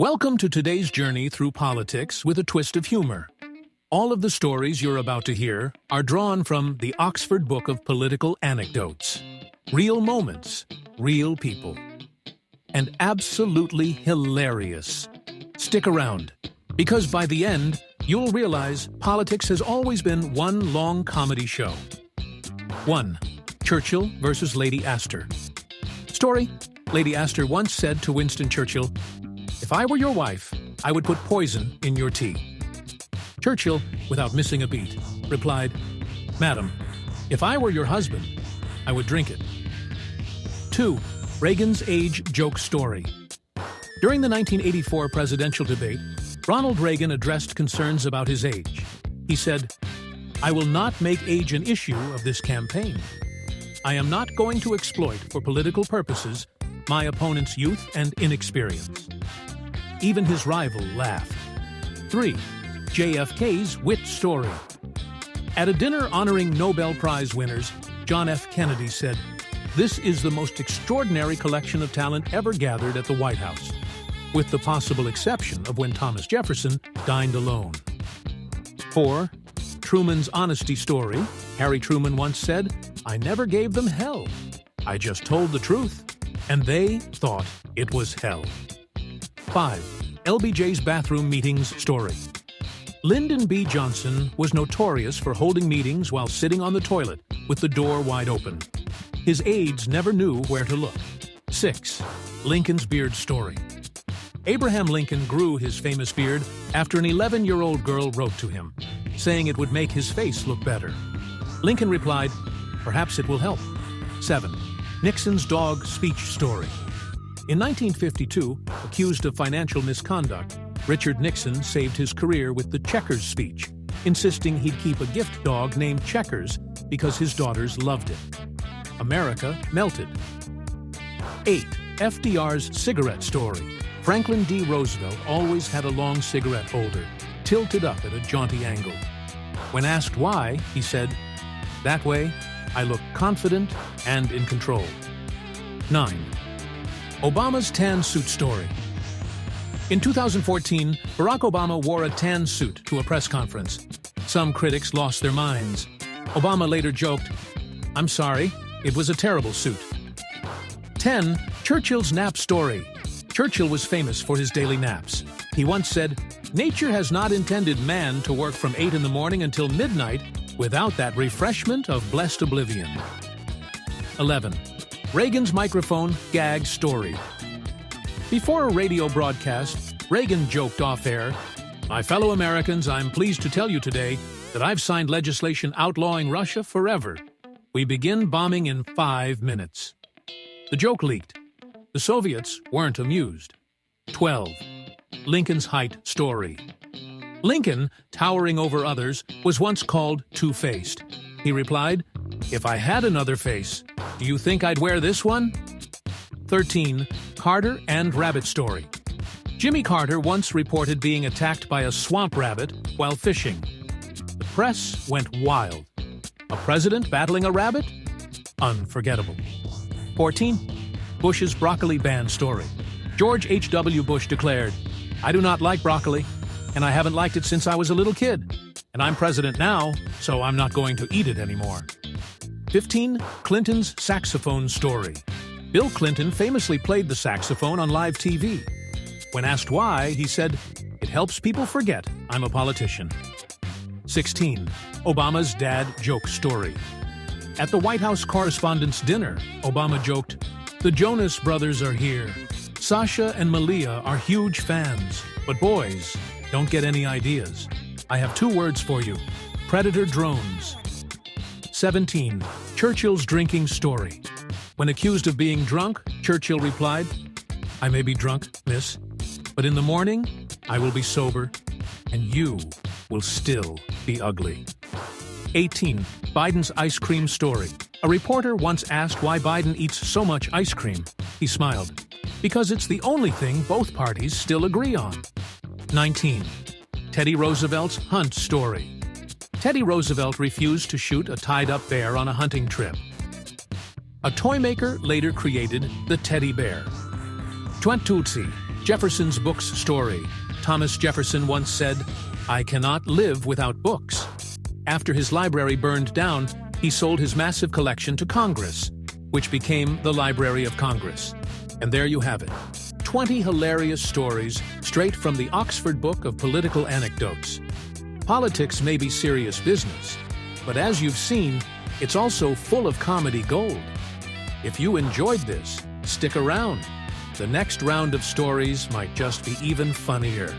Welcome to today's journey through politics with a twist of humor. All of the stories you're about to hear are drawn from the Oxford Book of Political Anecdotes. Real moments, real people. And absolutely hilarious. Stick around, because by the end, you'll realize politics has always been one long comedy show. 1. Churchill versus Lady Astor. Story: Lady Astor once said to Winston Churchill, "If I were your wife, I would put poison in your tea." Churchill, without missing a beat, replied, "Madam, if I were your husband, I would drink it." 2. Reagan's age joke story. During the 1984 presidential debate, Ronald Reagan addressed concerns about his age. He said, "I will not make age an issue of this campaign. I am not going to exploit for political purposes my opponent's youth and inexperience." Even his rival laughed. 3. JFK's wit story. At a dinner honoring Nobel Prize winners, John F. Kennedy said, "This is the most extraordinary collection of talent ever gathered at the White House, with the possible exception of when Thomas Jefferson dined alone." 4. Truman's honesty story. Harry Truman once said, "I never gave them hell. I just told the truth, and they thought it was hell." 5. LBJ's bathroom meetings story. Lyndon B. Johnson was notorious for holding meetings while sitting on the toilet with the door wide open. His aides never knew where to look. 6. Lincoln's beard story. Abraham Lincoln grew his famous beard after an 11-year-old girl wrote to him, saying it would make his face look better. Lincoln replied, "Perhaps it will help." 7. Nixon's dog speech story. In 1952, accused of financial misconduct, Richard Nixon saved his career with the Checkers speech, insisting he'd keep a gift dog named Checkers because his daughters loved it. America melted. 8. FDR's cigarette story. Franklin D. Roosevelt always had a long cigarette holder, tilted up at a jaunty angle. When asked why, he said, "That way, I look confident and in control." 9. Obama's tan suit story. In 2014, Barack Obama wore a tan suit to a press conference. Some critics lost their minds. Obama later joked, "I'm sorry, it was a terrible suit." 10. Churchill's nap story. Churchill was famous for his daily naps. He once said, "Nature has not intended man to work from 8 in the morning until midnight without that refreshment of blessed oblivion." 11. Reagan's microphone gag story. Before a radio broadcast, Reagan joked off-air, "My fellow Americans, I'm pleased to tell you today that I've signed legislation outlawing Russia forever. We begin bombing in 5 minutes." The joke leaked. The Soviets weren't amused. 12. Lincoln's height story. Lincoln, towering over others, was once called two-faced. He replied, "If I had another face, do you think I'd wear this one?" 13. Carter and rabbit story. Jimmy Carter once reported being attacked by a swamp rabbit while fishing. The press went wild. A president battling a rabbit? Unforgettable. 14. Bush's broccoli ban story. George H.W. Bush declared, "I do not like broccoli, and I haven't liked it since I was a little kid. And I'm president now, so I'm not going to eat it anymore." 15. Clinton's saxophone story. Bill Clinton famously played the saxophone on live TV. When asked why, he said, "It helps people forget I'm a politician." 16. Obama's dad joke story. At the White House Correspondents' Dinner, Obama joked, "The Jonas Brothers are here. Sasha and Malia are huge fans, but boys, don't get any ideas. I have 2 words for you: predator drones." 17. Churchill's drinking story. When accused of being drunk, Churchill replied, "I may be drunk, miss, but in the morning I will be sober, and you will still be ugly." 18. Biden's ice cream story. A reporter once asked why Biden eats so much ice cream. He smiled, "Because it's the only thing both parties still agree on." 19. Teddy Roosevelt's hunt story. Teddy Roosevelt refused to shoot a tied-up bear on a hunting trip. A toy maker later created the teddy bear. Twentutsi, Jefferson's books story. Thomas Jefferson once said, "I cannot live without books." After his library burned down, he sold his massive collection to Congress, which became the Library of Congress. And there you have it. 20 hilarious stories straight from the Oxford Book of Political Anecdotes. Politics may be serious business, but as you've seen, it's also full of comedy gold. If you enjoyed this, stick around. The next round of stories might just be even funnier.